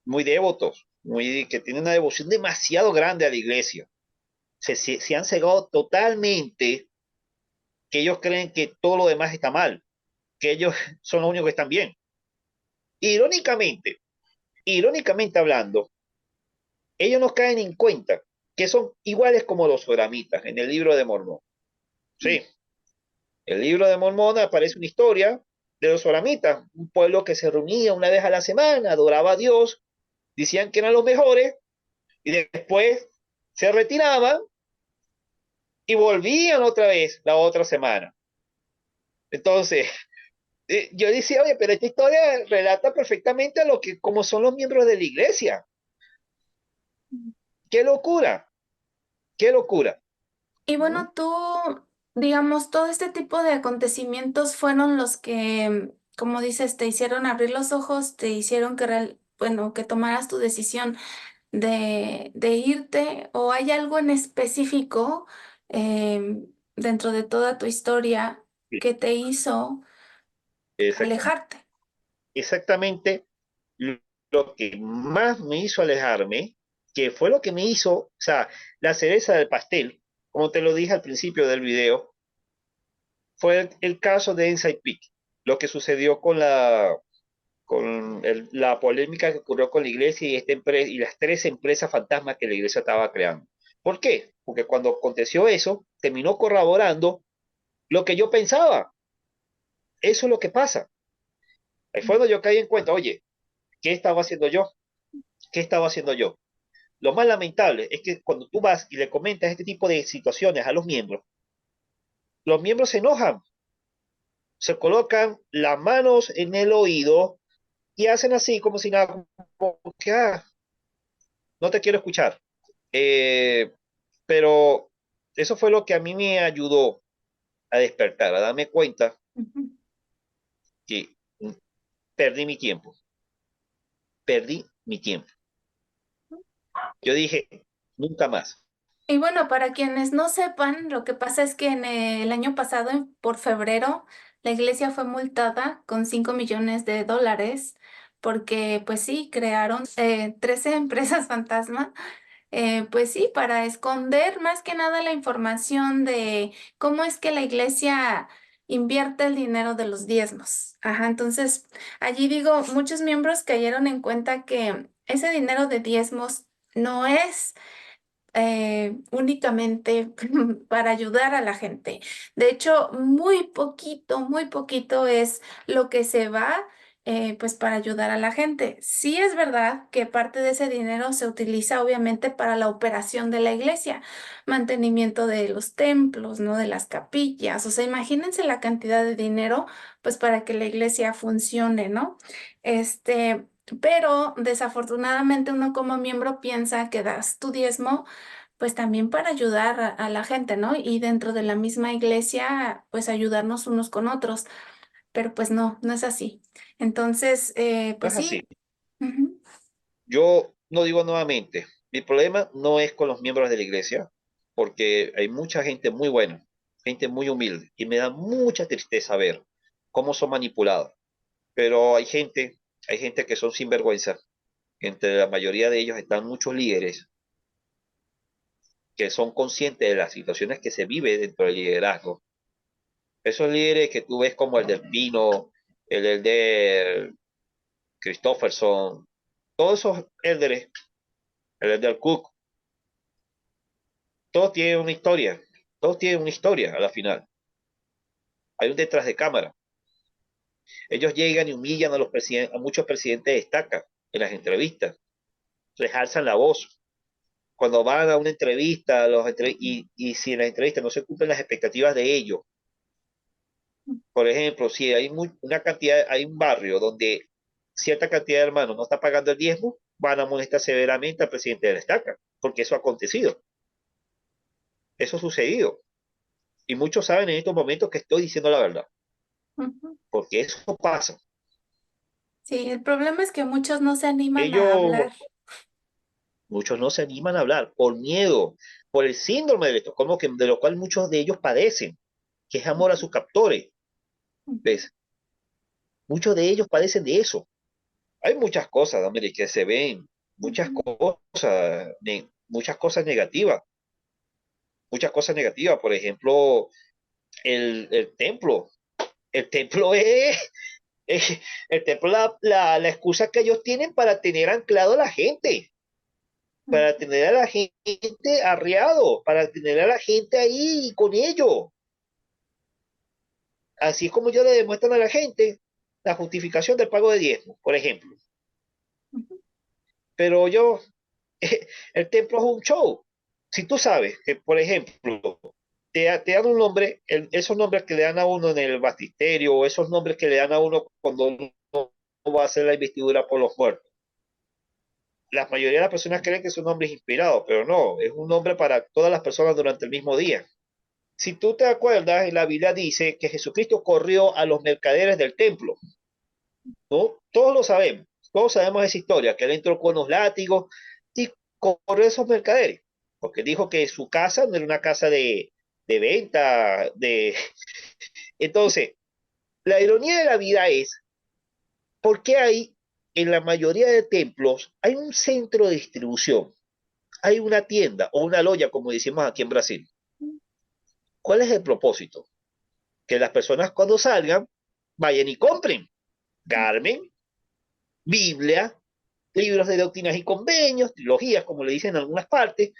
muy devotos, que tienen una devoción demasiado grande a la iglesia. Se han cegado totalmente, que ellos creen que todo lo demás está mal, que ellos son los únicos que están bien. Irónicamente, irónicamente hablando, ellos no caen en cuenta que son iguales como los soramitas en el libro de Mormón. Sí, el libro de Mormón aparece una historia de los soramitas, un pueblo que se reunía una vez a la semana, adoraba a Dios, decían que eran los mejores y después se retiraban y volvían otra vez la otra semana. Entonces, yo decía, oye, pero esta historia relata perfectamente a lo que, como son los miembros de la iglesia. ¡Qué locura! ¡Qué locura! Y ¿Mm? bueno, tú, digamos, todo este tipo de acontecimientos fueron los que, como dices, te hicieron abrir los ojos, te hicieron que, bueno, que tomaras tu decisión de irte, o hay algo en específico dentro de toda tu historia Sí, que te hizo exactamente. alejarte. Exactamente lo que más me hizo alejarme, que fue lo que me hizo, o sea, la cereza del pastel, como te lo dije al principio del video, fue el caso de Inside Peak, lo que sucedió con la polémica que ocurrió con la iglesia y, y las tres empresas fantasmas que la iglesia estaba creando. ¿Por qué? Porque cuando aconteció eso, terminó corroborando lo que yo pensaba. Eso es lo que pasa. Ahí fue donde yo caí en cuenta, oye, ¿qué estaba haciendo yo? ¿Qué estaba haciendo yo? Lo más lamentable es que cuando tú vas y le comentas este tipo de situaciones a los miembros se enojan, se colocan las manos en el oído y hacen así como si nada, como que, no te quiero escuchar. Eh, pero eso fue lo que a mí me ayudó a despertar, a darme cuenta Ujú. que perdí mi tiempo, perdí mi tiempo. Yo dije, nunca más. Y bueno, para quienes no sepan, lo que pasa es que en el año pasado, por febrero, la iglesia fue multada con 5 millones de dólares porque, pues sí, crearon 13 empresas fantasma, pues sí, para esconder más que nada la información de cómo es que la iglesia invierte el dinero de los diezmos. Ajá, entonces allí digo, muchos miembros cayeron en cuenta que ese dinero de diezmos no es únicamente para ayudar a la gente. De hecho, muy poquito es lo que se va, pues para ayudar a la gente. Sí es verdad que parte de ese dinero se utiliza obviamente para la operación de la iglesia, mantenimiento de los templos, ¿no? De las capillas. O sea, imagínense la cantidad de dinero, pues para que la iglesia funcione, ¿no? Pero desafortunadamente uno como miembro piensa que das tu diezmo pues también para ayudar a la gente, ¿no? Y dentro de la misma iglesia, pues ayudarnos unos con otros, pero pues no, no es así. Entonces, No pues es así. sí. Ujú, Yo no digo nuevamente, mi problema no es con los miembros de la iglesia, porque hay mucha gente muy buena, gente muy humilde, y me da mucha tristeza ver cómo son manipulados. Pero hay gente que son sinvergüenza. Entre la mayoría de ellos están muchos líderes que son conscientes de las situaciones que se vive dentro del liderazgo. Esos líderes que tú ves como el del Pino, el de Christopherson, todos esos líderes, el del Cook, todos tienen una historia, todos tienen una historia a la final. Hay un detrás de cámara. Ellos llegan y humillan a los presidentes, a muchos presidentes destacan en las entrevistas, les alzan la voz. Cuando van a una entrevista, y si en la entrevista no se cumplen las expectativas de ellos, por ejemplo, si hay una cantidad, hay un barrio donde cierta cantidad de hermanos no está pagando el diezmo, van a molestar severamente al presidente de la estaca, porque eso ha acontecido, eso ha sucedido. Y muchos saben en estos momentos que estoy diciendo la verdad, ujú. porque eso pasa. Sí, el problema es que muchos no se animan a Ellos, hablar. muchos no se animan a hablar por miedo, por el síndrome del Estocolmo, de lo cual muchos de ellos padecen, que es amor a sus captores. Ujú, ¿Ves? Muchos de ellos padecen de eso. Hay muchas cosas, hombre, que se ven, ujú. muchas cosas negativas, muchas cosas negativas. Por ejemplo, el templo. El templo es- el templo la excusa que ellos tienen para tener anclado a la gente, para tener a la gente arriado, para tener a la gente ahí con ellos. Así es como ellos le demuestran a la gente la justificación del pago de diezmo, por ejemplo. Ujú, Pero yo, el templo es un show. Si tú sabes que, por ejemplo, te dan un nombre, esos nombres que le dan a uno en el baptisterio, o esos nombres que le dan a uno cuando uno va a hacer la investidura por los muertos. La mayoría de las personas creen que es un nombre inspirado, pero no, es un nombre para todas las personas durante el mismo día. Si tú te acuerdas, en la Biblia dice que Jesucristo corrió a los mercaderes del templo, ¿no? Todos sabemos esa historia, que él entró con los látigos y corrió a esos mercaderes, porque dijo que su casa no era una casa de venta, de... Entonces, la ironía de la vida es, ¿por qué hay en la mayoría de templos hay un centro de distribución? Hay una tienda o una loya, como decimos aquí en Brasil. ¿Cuál es el propósito? Que las personas cuando salgan vayan y compren Garmen, Biblia, libros de doctrinas y convenios, trilogías, como le dicen en algunas partes,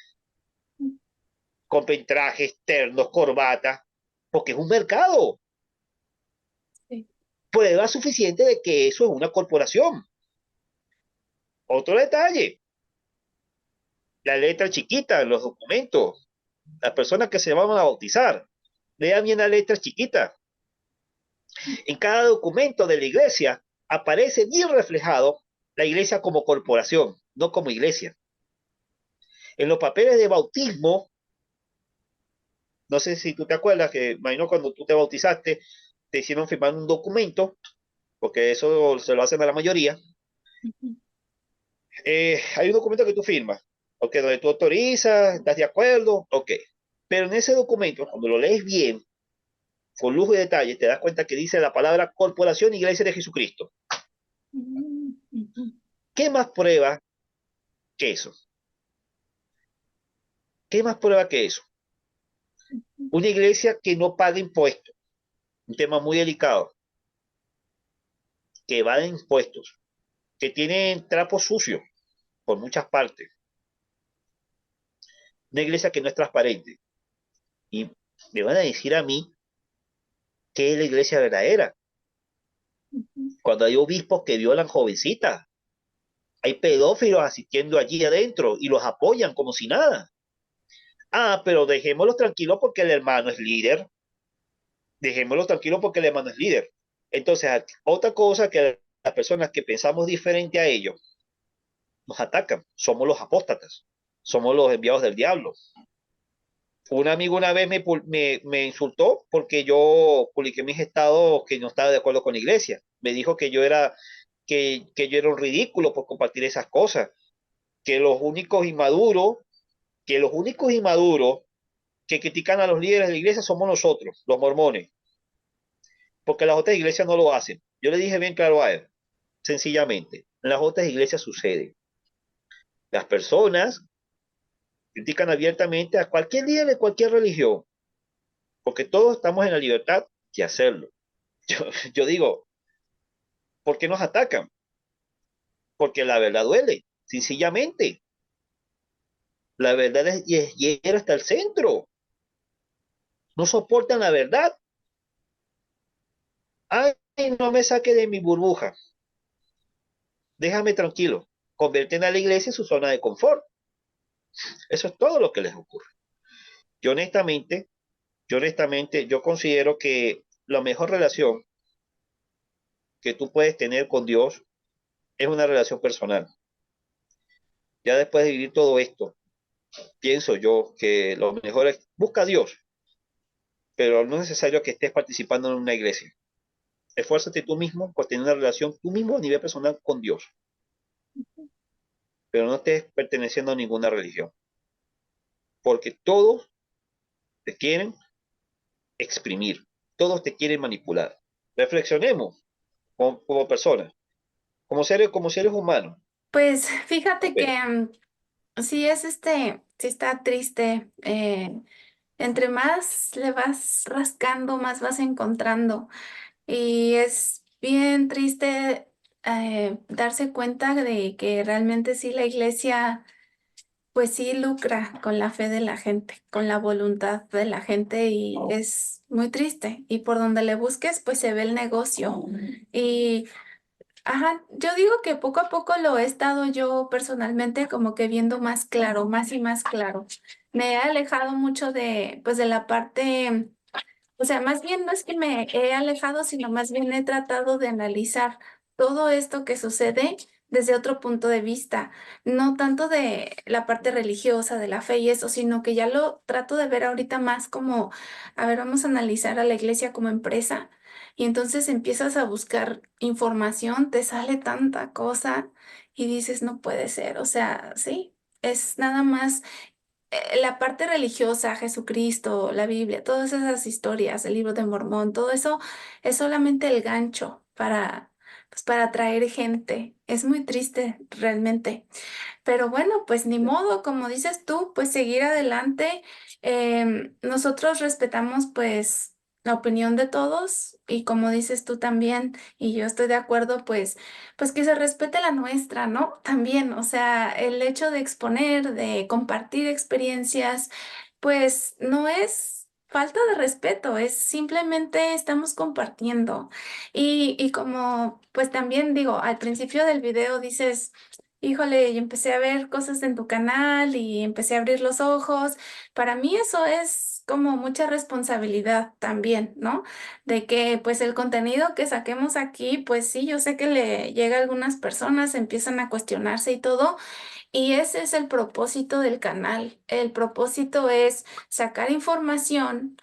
compren trajes, ternos, corbatas, porque es un mercado. sí. Prueba suficiente de que eso es una corporación. Otro detalle, la letra chiquita en los documentos, las personas que se van a bautizar, lean bien la letra chiquita. En cada documento de la iglesia aparece bien reflejado la iglesia como corporación, no como iglesia. En los papeles de bautismo, no sé si tú te acuerdas que, imagino cuando tú te bautizaste, te hicieron firmar un documento, porque eso se lo hacen a la mayoría. Ujú, Hay un documento que tú firmas, ok, donde tú autorizas, estás de acuerdo, ok. Pero en ese documento, cuando lo lees bien, con lujo y detalle, te das cuenta que dice la palabra Corporación Iglesia de Jesucristo. ujú, ujú, ¿Qué más prueba que eso? ¿Qué más prueba que eso? Una iglesia que no paga impuestos, un tema muy delicado, que evade impuestos, que tiene trapos sucios por muchas partes, una iglesia que no es transparente. Y me van a decir a mí que es la iglesia verdadera, ujú. cuando hay obispos que violan jovencitas, hay pedófilos asistiendo allí adentro y los apoyan como si nada. Ah, pero dejémoslos tranquilos porque el hermano es líder, dejémoslos tranquilos porque el hermano es líder. Entonces, otra cosa que las personas que pensamos diferente a ellos nos atacan, somos los apóstatas. somos los enviados del diablo. Un amigo una vez me insultó porque yo publiqué mis estados que no estaba de acuerdo con la iglesia. Me dijo que yo era un ridículo por compartir esas cosas, que los únicos inmaduros, que los únicos inmaduros que critican a los líderes de la iglesia somos nosotros, los mormones, porque las otras iglesias no lo hacen. Yo le dije bien claro a él, sencillamente, en las otras iglesias sucede. Las personas critican abiertamente a cualquier líder de cualquier religión, porque todos estamos en la libertad de hacerlo. Yo, yo digo, ¿por qué nos atacan? Porque la verdad duele, sencillamente. La verdad es hiera hasta el centro. No soportan la verdad. Ay, no me saque de mi burbuja. Déjame tranquilo. Convierten a la iglesia en su zona de confort. Eso es todo lo que les ocurre. Yo honestamente, yo considero que la mejor relación que tú puedes tener con Dios es una relación personal. Ya después de vivir todo esto, pienso yo que lo mejor es busca a Dios, pero no es necesario que estés participando en una iglesia. Esfuérzate tú mismo por tener una relación tú mismo a nivel personal con Dios, pero no estés perteneciendo a ninguna religión, porque todos te quieren exprimir, todos te quieren manipular. Reflexionemos como personas, como seres humanos. Pues fíjate Pero, que sí es sí está triste. Entre más le vas rascando, más vas encontrando. Y es bien triste darse cuenta de que realmente sí la iglesia, pues sí lucra con la fe de la gente, con la voluntad de la gente y es muy triste. Y por donde le busques, pues se ve el negocio. Y, ajá, yo digo que poco a poco lo he estado yo personalmente como que viendo más claro, más y más claro. Me he alejado mucho pues de la parte, o sea, más bien no es que me he alejado, sino más bien he tratado de analizar todo esto que sucede desde otro punto de vista, no tanto de la parte religiosa, de la fe y eso, sino que ya lo trato de ver ahorita más como, a ver, vamos a analizar a la iglesia como empresa y entonces empiezas a buscar información, te sale tanta cosa y dices, no puede ser, o sea, sí, es nada más la parte religiosa, Jesucristo, la Biblia, todas esas historias, el libro de Mormón, todo eso es solamente el gancho pues, para atraer gente. Es muy triste realmente. Pero bueno, pues ni modo, como dices tú, pues seguir adelante. Nosotros respetamos pues la opinión de todos y como dices tú también, y yo estoy de acuerdo, pues que se respete la nuestra, ¿no? También, o sea, el hecho de exponer, de compartir experiencias, pues no es falta de respeto, es simplemente estamos compartiendo. Y como pues también digo, al principio del video dices... Híjole, y empecé a ver cosas en tu canal y empecé a abrir los ojos. Para mí eso es como mucha responsabilidad también, ¿no? De que pues el contenido que saquemos aquí, pues sí, yo sé que le llega a algunas personas, empiezan a cuestionarse y todo, y ese es el propósito del canal. El propósito es sacar información,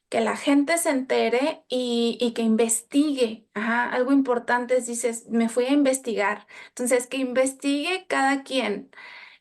que la gente se entere y que investigue. Ajá, algo importante es, dices, me fui a investigar. Entonces, que investigue cada quien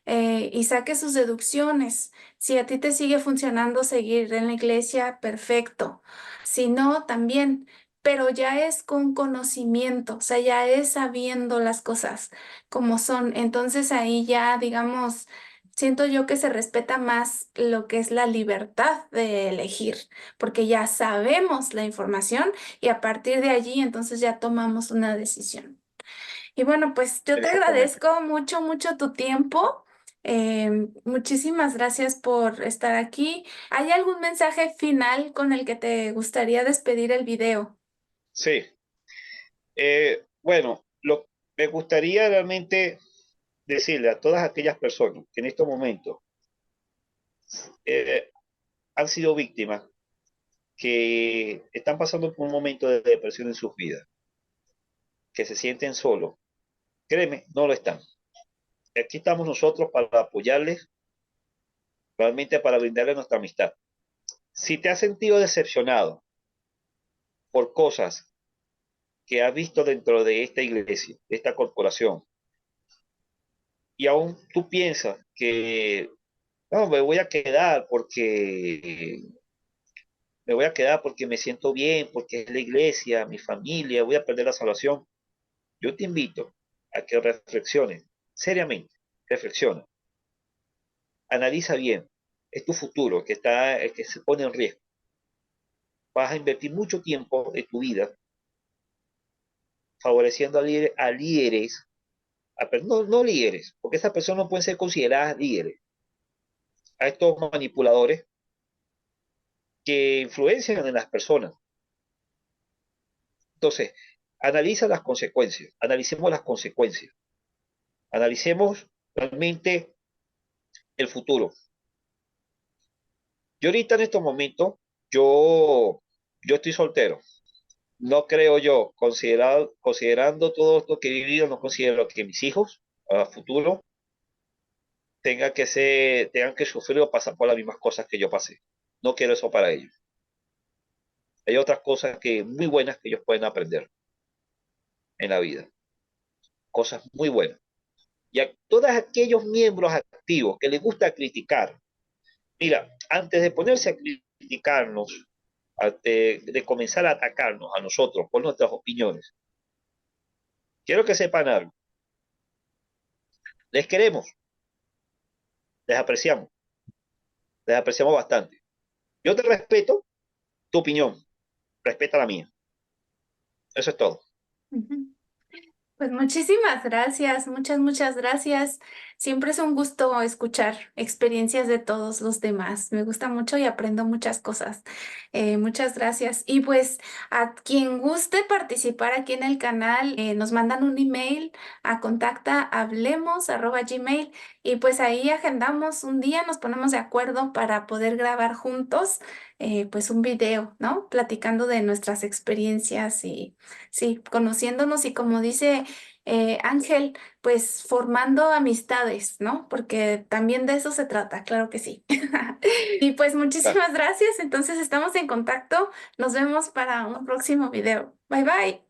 y saque sus deducciones. Si a ti te sigue funcionando seguir en la iglesia, perfecto. Si no, también. Pero ya es con conocimiento, o sea, ya es sabiendo las cosas como son. Entonces ahí ya, digamos, siento yo que se respeta más lo que es la libertad de elegir, porque ya sabemos la información y a partir de allí entonces ya tomamos una decisión. Y bueno, pues yo te exactamente. agradezco mucho, mucho tu tiempo. Muchísimas gracias por estar aquí. ¿Hay algún mensaje final con el que te gustaría despedir el video? Sí. Bueno, me gustaría realmente decirle a todas aquellas personas que en estos momentos eh, han sido víctimas, que están pasando por un momento de depresión en sus vidas, que se sienten solos, créeme, no lo están. Aquí estamos nosotros para apoyarles, realmente para brindarle nuestra amistad. Si te has sentido decepcionado por cosas que has visto dentro de esta iglesia, de esta corporación, y aún tú piensas que no, me voy a quedar porque me siento bien, porque es la iglesia, mi familia, voy a perder la salvación. Yo te invito a que reflexiones seriamente, reflexiona, analiza bien, es tu futuro que se pone en riesgo. Vas a invertir mucho tiempo de tu vida favoreciendo a líderes, no líderes, porque esas personas no pueden ser consideradas líderes, a estos manipuladores que influencian en las personas. Entonces, analicemos las consecuencias, analicemos realmente el futuro. Yo ahorita en estos momentos, yo estoy soltero. No creo yo, considerando todo esto que he vivido, no considero que mis hijos a futuro tengan que sufrir o pasar por las mismas cosas que yo pasé. No quiero eso para ellos. Hay otras cosas muy buenas que ellos pueden aprender en la vida. Cosas muy buenas. Y a todos aquellos miembros activos que les gusta criticar, mira, antes de ponerse a criticarnos, de comenzar a atacarnos a nosotros por nuestras opiniones, quiero que sepan algo. Les queremos, les apreciamos, les apreciamos bastante. Yo te respeto tu opinión, respeta la mía. Eso es todo. Ujú. Pues muchísimas gracias, muchas gracias. Siempre es un gusto escuchar experiencias de todos los demás. Me gusta mucho y aprendo muchas cosas. Muchas gracias. Y pues a quien guste participar aquí en el canal, nos mandan un email a contacta@hablemos@gmail y pues ahí agendamos un día, nos ponemos de acuerdo para poder grabar juntos pues un video, ¿no? Platicando de nuestras experiencias y sí, conociéndonos y como dice Ángel, pues formando amistades, ¿no? Porque también de eso se trata, claro que sí. Y pues Claro. muchísimas gracias. Entonces estamos en contacto. Nos vemos para un próximo video. Bye bye.